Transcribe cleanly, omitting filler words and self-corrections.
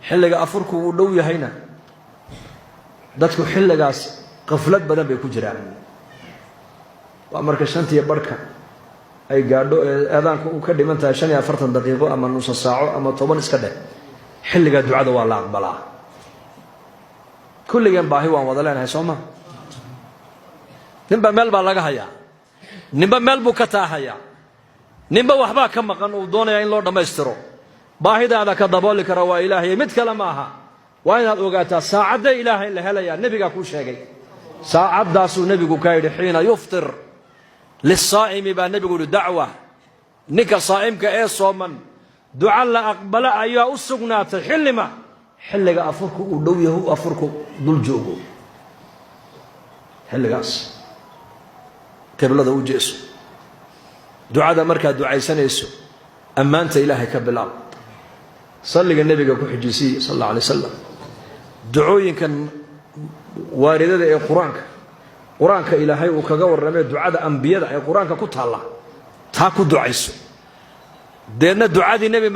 xilliga afurku uu dhow yahayna dadku xilligaas qaflad badan bay ku jiraan waa marka shantiya barka ay gaadho aadaanku uu ka dhiman tahay 45 daqiiqo ama nus saaco ama 10 iska dheh xilliga ducada waa la aqbalaa kulligan baahi waan wada leenahay Soomaa nimba meel baa laga hayaa nimba meel buu ka taahaya nimba waxba ka maqan uu doonaya in loo dhameystiro baahidaada ka dabooli kara waa Ilaahay mid kale ma aha waa inaad ogaataa saacada Ilaahay la helaya nabiga ku sheegay saacadaas uu nabigu ka yiri xiina yuftir للصائم با نبي دعوة نكا صائمك ايه صومن دعاء لا أقبل أيها السقنات حلما حلقا أفركو ودويه أفركو دول جوغو حلقاس قبل ذا وجيسو دعاء ذا مركا دعاء سنيسو أما أنت إلهي كبلا صلي النبي كحجيسي صلى الله عليه وسلم دعوين كان واردة إيه قرآنك إلهي وكغور رمي دعاء أنبياء قرآنك كتها الله تاكو دعيسو دينا دعاء النبي